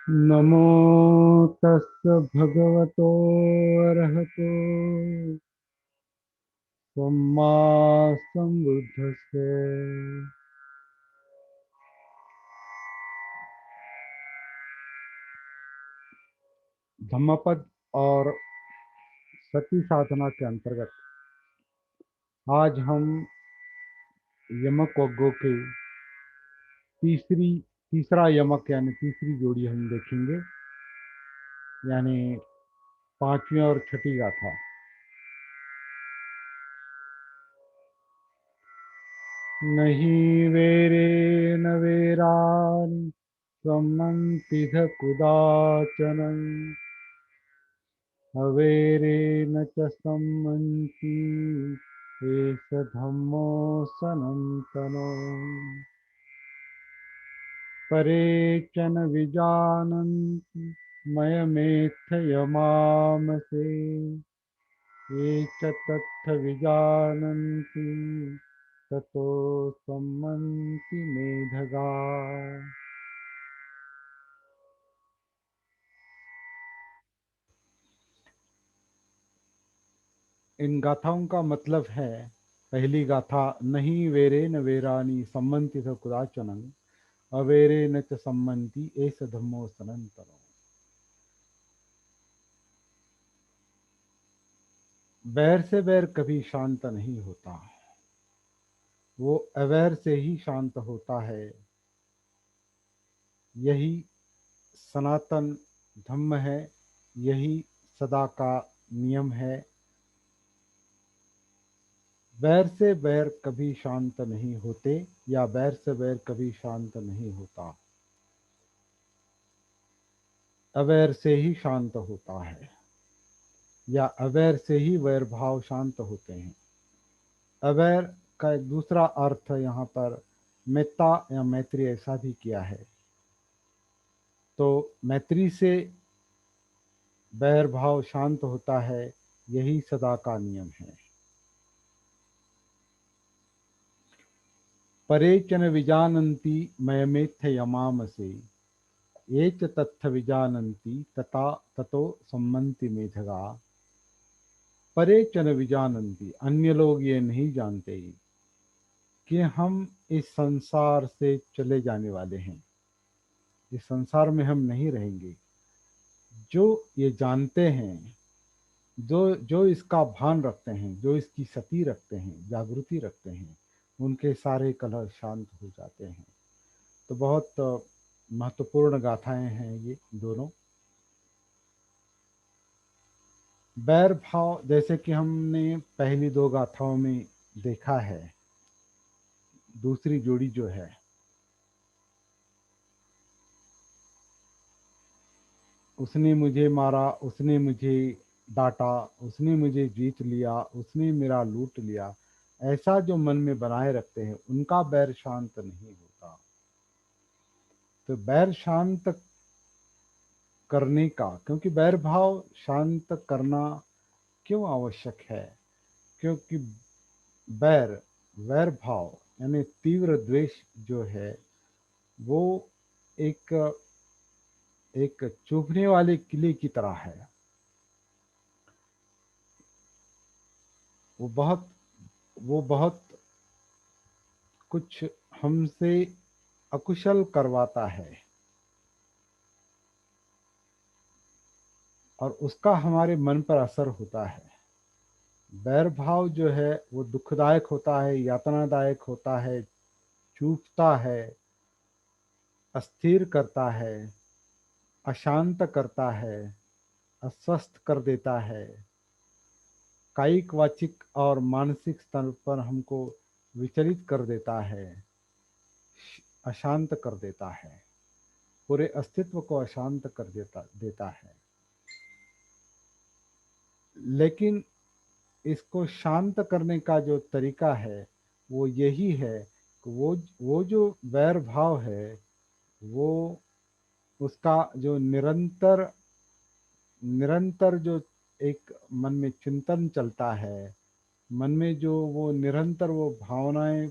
नमो तस् भगवतो अरहतो सम्मा सम्बुद्धस्से। धम्मपद और सती साधना के अंतर्गत आज हम यमक वग्गों के तीसरा यमक यानी तीसरी जोड़ी हम देखेंगे, यानी पांचवी और छठी गाथा। नहीं वेरे न वेरानि सम्मन्ति कुदाचनं अवेरेण च सम्मन्ति एष धम्मो सनातनो। परे च न विजानन्ति मयमेथयमामसे ये च तत्थ विजानन्ति ततो सम्मन्ति मेधगा। इन गाथाओं का मतलब है, पहली गाथा, नहीं वेरे न वेरानी सम्मन्ति स कुदाचनं अवेरे न च सम्मन्ति एष धम्मो सनातनो। बैर से बैर कभी शांत नहीं होता, वो अवैर से ही शांत होता है। यही सनातन धम्म है, यही सदा का नियम है। बैर से बैर कभी शांत नहीं होते, या बैर से बैर कभी शांत नहीं होता, अवैर से ही शांत होता है, या अवैर से ही वैर भाव शांत होते हैं। अवैर का एक दूसरा अर्थ यहाँ पर मेत्ता या मैत्री ऐसा भी किया है। तो मैत्री से बैर भाव शांत होता है, यही सदा का नियम है। परे च न विजानन्ति मयमेत्थ यमामसे ये च तत्थ विजानन्ति तथा ततो सम्मन्ति मेधगा। परे च न विजानन्ति, अन्य लोग ये नहीं जानते कि हम इस संसार से चले जाने वाले हैं, इस संसार में हम नहीं रहेंगे। जो ये जानते हैं, जो जो इसका भान रखते हैं, जो इसकी सती रखते हैं, जागृति रखते हैं, उनके सारे कलह शांत हो जाते हैं। तो बहुत महत्वपूर्ण गाथाएं हैं ये दोनों। बैर भाव, जैसे कि हमने पहली दो गाथाओं में देखा है, दूसरी जोड़ी जो है, उसने मुझे मारा, उसने मुझे डांटा, उसने मुझे जीत लिया, उसने मेरा लूट लिया, ऐसा जो मन में बनाए रखते हैं, उनका बैर शांत नहीं होता। तो बैर शांत करने का, क्योंकि बैर भाव शांत करना क्यों आवश्यक है? क्योंकि बैर, वैर भाव यानी तीव्र द्वेष जो है, वो एक एक चुभने वाले किले की तरह है। वो बहुत वो बहुत कुछ हमसे अकुशल करवाता है, और उसका हमारे मन पर असर होता है। बैर भाव जो है वो दुखदायक होता है, यातनादायक होता है, चूभता है, अस्थिर करता है, अशांत करता है, अस्वस्थ कर देता है, कायिक वाचिक और मानसिक स्तर पर हमको विचलित कर देता है, अशांत कर देता है, पूरे अस्तित्व को अशांत कर देता है। लेकिन इसको शांत करने का जो तरीका है वो यही है कि वो जो वैर भाव है, वो उसका जो निरंतर निरंतर जो एक मन में चिंतन चलता है, मन में जो वो निरंतर वो भावनाएं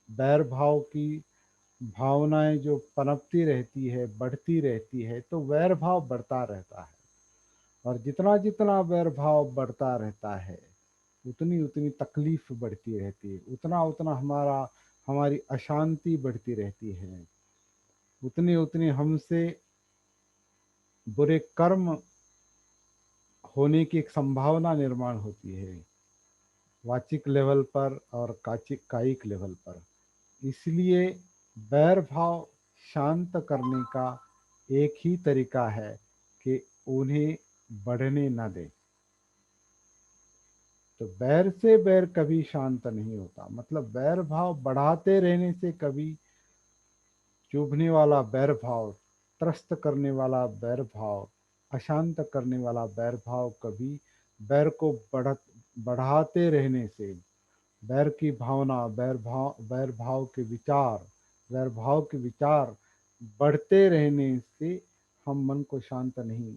बैर भाव की भावनाएं जो पनपती रहती है, बढ़ती रहती है, तो वैर भाव बढ़ता रहता है। और जितना जितना वैर भाव बढ़ता रहता है, उतनी उतनी तकलीफ बढ़ती रहती है, उतना उतना हमारी अशांति बढ़ती रहती है, उतनी उतनी हमसे बुरे कर्म होने की एक संभावना निर्माण होती है, वाचिक लेवल पर और कायिक लेवल पर। इसलिए बैर भाव शांत करने का एक ही तरीका है कि उन्हें बढ़ने न दें। तो बैर से बैर कभी शांत नहीं होता, मतलब बैर भाव बढ़ाते रहने से कभी चुभने वाला बैर भाव, त्रस्त करने वाला बैर भाव, अशांत करने वाला बैर भाव कभी बैर को बढ़ाते रहने से, बैर की भावना, बैर भाव के विचार, बैर भाव के विचार बढ़ते रहने से हम मन को शांत नहीं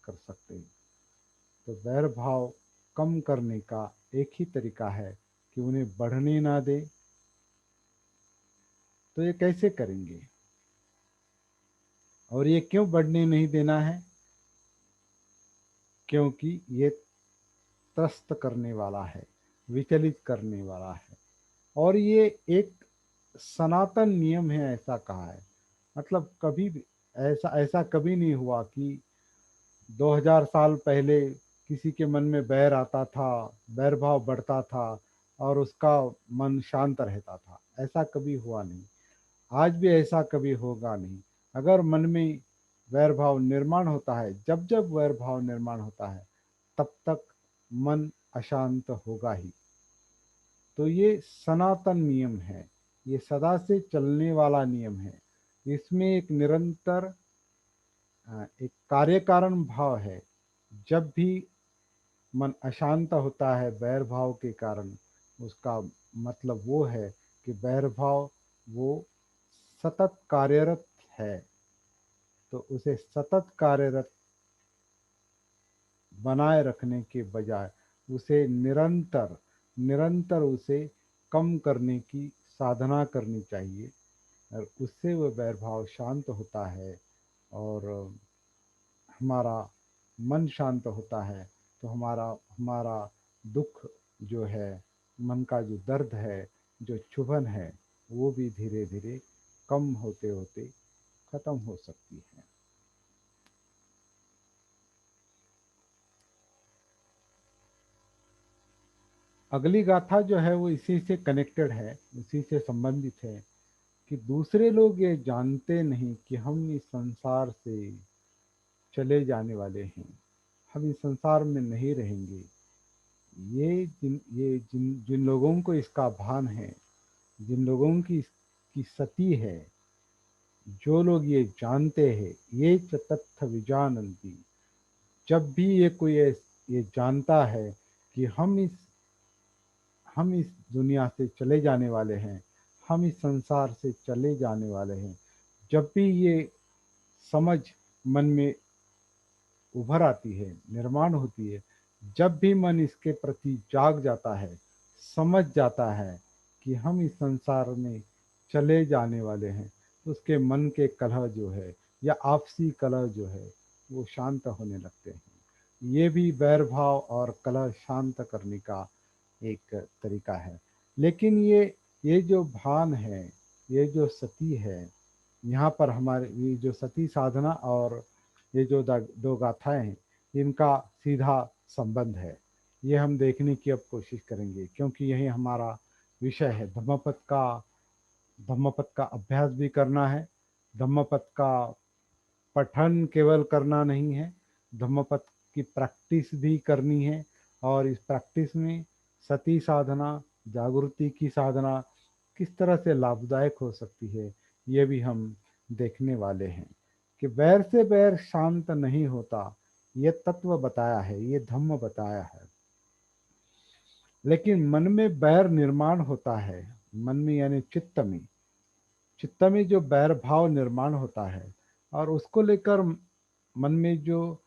कर सकते। तो बैर भाव कम करने का एक ही तरीका है कि उन्हें बढ़ने ना दे। तो ये कैसे करेंगे और ये क्यों बढ़ने नहीं देना है? क्योंकि ये त्रस्त करने वाला है, विचलित करने वाला है। और ये एक सनातन नियम है, ऐसा कहा है। मतलब कभी भी ऐसा ऐसा कभी नहीं हुआ कि 2000 साल पहले किसी के मन में बैर आता था, बैर भाव बढ़ता था और उसका मन शांत रहता था। ऐसा कभी हुआ नहीं, आज भी ऐसा कभी होगा नहीं। अगर मन में वैर भाव निर्माण होता है, जब जब वैर भाव निर्माण होता है, तब तक मन अशांत होगा ही। तो ये सनातन नियम है, ये सदा से चलने वाला नियम है। इसमें एक निरंतर एक कार्य कारण भाव है। जब भी मन अशांत होता है बैर भाव के कारण, उसका मतलब वो है कि बैर भाव वो सतत कार्यरत है। तो उसे सतत कार्यरत बनाए रखने के बजाय उसे निरंतर निरंतर उसे कम करने की साधना करनी चाहिए, और उससे वह वैरभाव शांत होता है और हमारा मन शांत होता है। तो हमारा हमारा दुख जो है, मन का जो दर्द है, जो चुभन है, वो भी धीरे धीरे कम होते होते खत्म हो सकती है। अगली गाथा जो है वो इसी से कनेक्टेड है, उसी से संबंधित है कि दूसरे लोग ये जानते नहीं कि हम इस संसार से चले जाने वाले हैं, हम इस संसार में नहीं रहेंगे। ये जिन जिन लोगों को इसका भान है, जिन लोगों की सती है, जो लोग ये जानते हैं, ये च तत्थ विजानंती, जब भी ये कोई ये जानता है कि हम इस दुनिया से चले जाने वाले हैं, हम इस संसार से चले जाने वाले हैं, जब भी ये समझ मन में उभर आती है, निर्माण होती है, जब भी मन इसके प्रति जाग जाता है, समझ जाता है कि हम इस संसार में चले जाने वाले हैं, तो उसके मन के कलह जो है या आपसी कलह जो है वो शांत होने लगते हैं। ये भी बैर भाव और कलह शांत करने का एक तरीका है। लेकिन ये जो भान है, ये जो सती है, यहाँ पर हमारे ये जो सती साधना और ये जो दो गाथाएं हैं, इनका सीधा संबंध है। ये हम देखने की अब कोशिश करेंगे, क्योंकि यही हमारा विषय है। धम्मपद का अभ्यास भी करना है। धम्मपद का पठन केवल करना नहीं है, धम्मपद की प्रैक्टिस भी करनी है। और इस प्रैक्टिस में सती साधना, जागृति की साधना किस तरह से लाभदायक हो सकती है, ये भी हम देखने वाले हैं। कि बैर से बैर शांत नहीं होता, ये तत्व बताया है, ये धम्म बताया है। लेकिन मन में बैर निर्माण होता है, मन में यानी चित्त में जो बैर भाव निर्माण होता है, और उसको लेकर मन में जो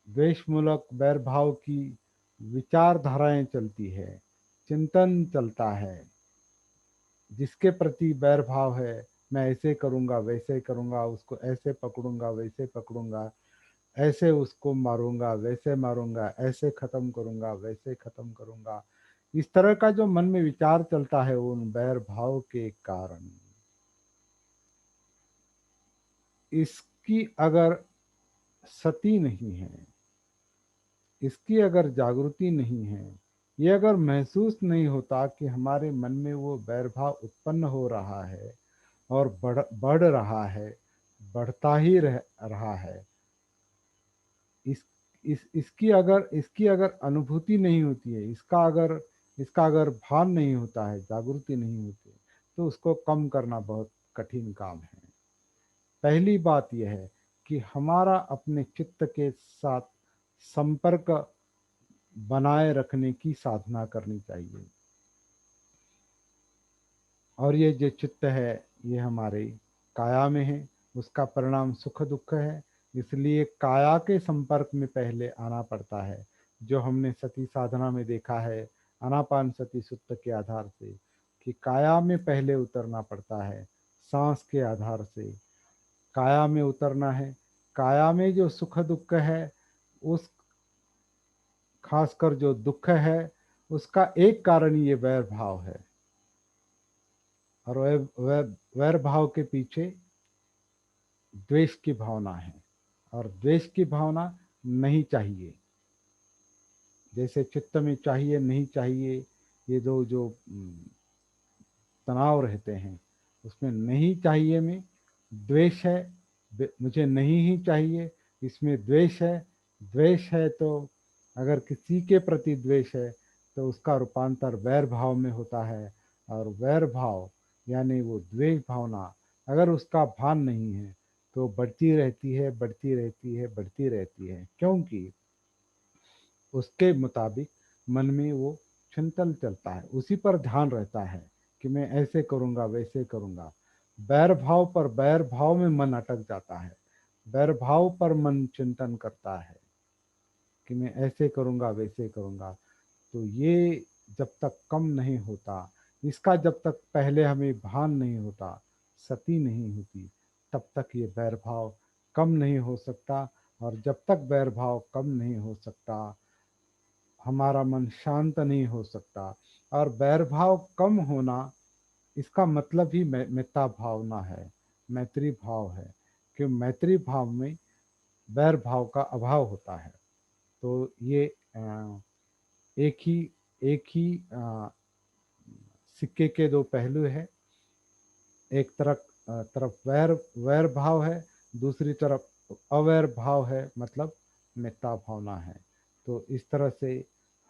द्वेषमूलक बैर भाव की विचारधाराएं चलती है, चिंतन चलता है, जिसके प्रति बैर भाव है मैं ऐसे करूँगा वैसे करूँगा, उसको ऐसे पकड़ूंगा वैसे पकड़ूंगा, ऐसे उसको मारूंगा वैसे मारूंगा, ऐसे खत्म करूंगा वैसे खत्म करूंगा। इस तरह का जो मन में विचार चलता है उन बैर भाव के कारण, इसकी अगर सती नहीं है, इसकी अगर जागृति नहीं है, ये अगर महसूस नहीं होता कि हमारे मन में वो बैर भाव उत्पन्न हो रहा है और बढ़ रहा है, बढ़ता ही रहा है, इस इसकी अगर अनुभूति नहीं होती है, इसका अगर भान नहीं होता है, जागृति नहीं होती है, तो उसको कम करना बहुत कठिन काम है। पहली बात यह है कि हमारा अपने चित्त के साथ संपर्क बनाए रखने की साधना करनी चाहिए। और ये जो चित्त है ये हमारे काया में है, उसका परिणाम सुख दुख है, इसलिए काया के संपर्क में पहले आना पड़ता है। जो हमने सती साधना में देखा है आनापान सती सूत्र के आधार से, कि काया में पहले उतरना पड़ता है, सांस के आधार से काया में उतरना है। काया में जो सुख दुख है, उस खासकर जो दुख है उसका एक कारण ये वैर भाव है, और वैर भाव के पीछे द्वेष की भावना है, और द्वेष की भावना नहीं चाहिए। जैसे चित्त में चाहिए नहीं चाहिए, ये दो जो तनाव रहते हैं, उसमें नहीं चाहिए में द्वेष है, मुझे नहीं ही चाहिए, इसमें द्वेष है। द्वेष है तो अगर किसी के प्रति द्वेष है तो उसका रूपांतर वैर भाव में होता है, और वैर भाव यानी वो द्वेष भावना अगर उसका भान नहीं है तो बढ़ती रहती है, बढ़ती रहती है, बढ़ती रहती है, क्योंकि उसके मुताबिक मन में वो चिंतन चलता है, उसी पर ध्यान रहता है कि मैं ऐसे करूँगा वैसे करूँगा। बैर भाव पर बैर भाव में मन अटक जाता है, बैर भाव पर मन चिंतन करता है कि मैं ऐसे करूँगा वैसे करूँगा। तो ये जब तक कम नहीं होता, इसका जब तक पहले हमें भान नहीं होता, सती नहीं होती, तब तक ये बैर भाव कम नहीं हो सकता। और जब तक बैर भाव कम नहीं हो सकता, हमारा मन शांत नहीं हो सकता। और बैर भाव कम होना, इसका मतलब ही मेत्ता भावना है, मैत्री भाव है, कि मैत्री भाव में बैर भाव का अभाव होता है। तो ये एक ही सिक्के के दो पहलू है। एक तरफ वैर वैर भाव है, दूसरी तरफ अवैर भाव है, मतलब मिथ्या भावना है। तो इस तरह से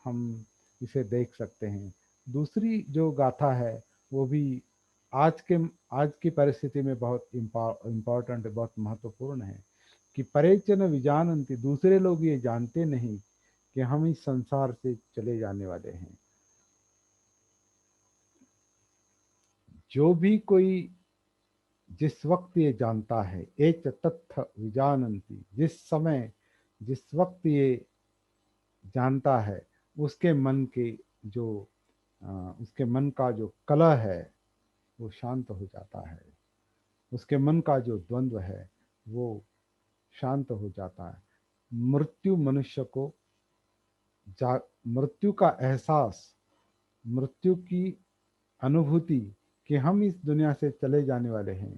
हम इसे देख सकते हैं। दूसरी जो गाथा है वो भी आज के आज की परिस्थिति में बहुत इम्पोर्टेंट, बहुत महत्वपूर्ण है, कि परेचन विजानंति, दूसरे लोग ये जानते नहीं कि हम इस संसार से चले जाने वाले हैं। जो भी कोई जिस वक्त ये जानता है, एक तत्थ विजानंती, जिस समय जिस वक्त ये जानता है, उसके मन के जो उसके मन का जो कलह है वो शांत हो जाता है, उसके मन का जो द्वंद्व है वो शांत हो जाता है। मृत्यु मनुष्य को मृत्यु का एहसास, मृत्यु की अनुभूति, कि हम इस दुनिया से चले जाने वाले हैं,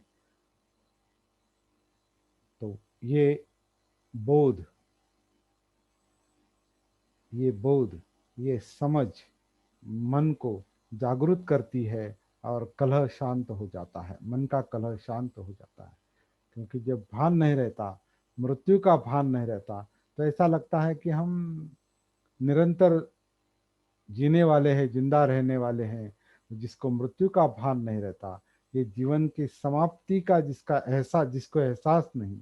तो ये बोध, ये समझ मन को जागृत करती है, और कलह शांत हो जाता है, मन का कलह शांत हो जाता है। क्योंकि जब भान नहीं रहता, मृत्यु का भान नहीं रहता, तो ऐसा लगता है कि हम निरंतर जीने वाले हैं, जिंदा रहने वाले हैं। जिसको मृत्यु का भान नहीं रहता, ये जीवन की समाप्ति का जिसको एहसास नहीं,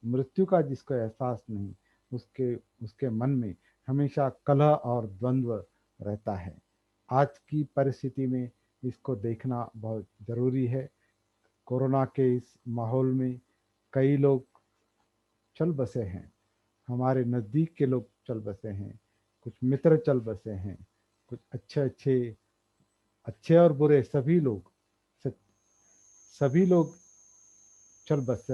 मृत्यु का जिसको एहसास नहीं, उसके उसके मन में हमेशा कलह और द्वंद्व रहता है। आज की परिस्थिति में इसको देखना बहुत ज़रूरी है। कोरोना के इस माहौल में कई लोग चल बसे हैं, हमारे नज़दीक के लोग चल बसे हैं, कुछ मित्र चल बसे हैं, कुछ अच्छे अच्छे, अच्छे और बुरे सभी लोग सभी लोग चल बस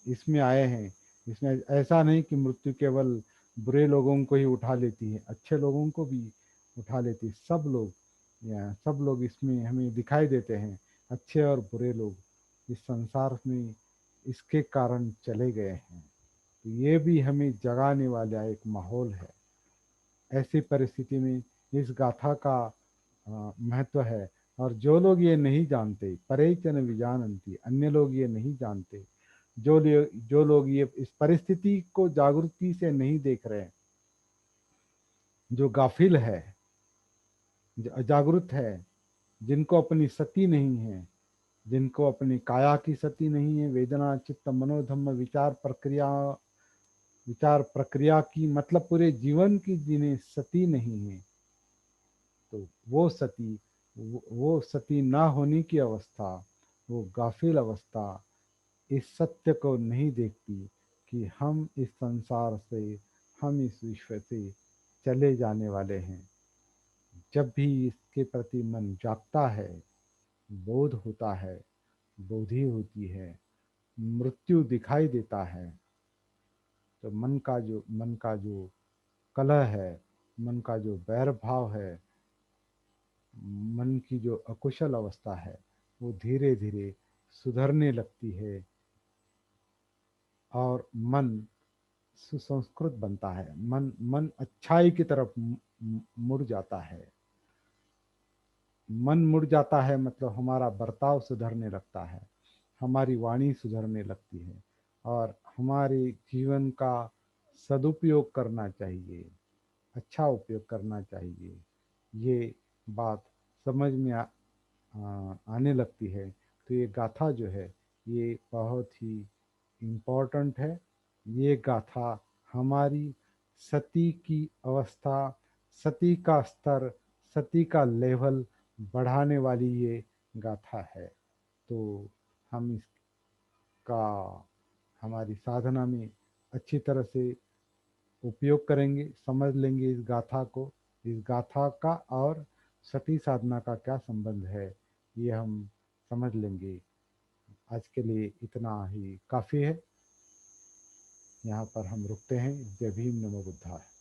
इसमें आए हैं। इसमें ऐसा नहीं कि मृत्यु केवल बुरे लोगों को ही उठा लेती है, अच्छे लोगों को भी उठा लेती है। सब लोग, या सब लोग इसमें हमें दिखाई देते हैं, अच्छे और बुरे लोग इस संसार में इसके कारण चले गए हैं। तो ये भी हमें जगाने वाला एक माहौल है। ऐसी परिस्थिति में इस गाथा का महत्व है। और जो लोग ये नहीं जानते, परेचन विजानंती, अन्य लोग ये नहीं जानते, जो लोग ये इस परिस्थिति को जागरूकती से नहीं देख रहे, जो गाफिल है, जो अजागरूक है, जिनको अपनी सती नहीं है, जिनको अपनी काया की सती नहीं है, वेदना चित्त मनोधम्म विचार प्रक्रिया की मतलब पूरे जीवन की जिन्हें सती नहीं है, तो वो सती, वो सती ना होने की अवस्था, वो गाफिल अवस्था इस सत्य को नहीं देखती कि हम इस संसार से, हम इस विश्व से चले जाने वाले हैं। जब भी इसके प्रति मन जागता है, बोध होता है, बोधि होती है, मृत्यु दिखाई देता है, तो मन का जो कलह है, मन का जो बैर भाव है, मन की जो अकुशल अवस्था है, वो धीरे धीरे सुधरने लगती है और मन सुसंस्कृत बनता है। मन मन अच्छाई की तरफ मुड़ जाता है। मन मुड़ जाता है मतलब हमारा बर्ताव सुधरने लगता है, हमारी वाणी सुधरने लगती है, और हमारे जीवन का सदुपयोग करना चाहिए, अच्छा उपयोग करना चाहिए। ये बात समझ में आने लगती है। तो ये गाथा जो है, ये बहुत ही इम्पोर्टेंट है। ये गाथा हमारी सती की अवस्था, सती का स्तर, सती का लेवल बढ़ाने वाली ये गाथा है। तो हम इसका हमारी साधना में अच्छी तरह से उपयोग करेंगे, समझ लेंगे इस गाथा को, इस गाथा का और सती साधना का क्या संबंध है, ये हम समझ लेंगे। आज के लिए इतना ही काफ़ी है। यहाँ पर हम रुकते हैं। जय भीम, नमो बुद्धाय।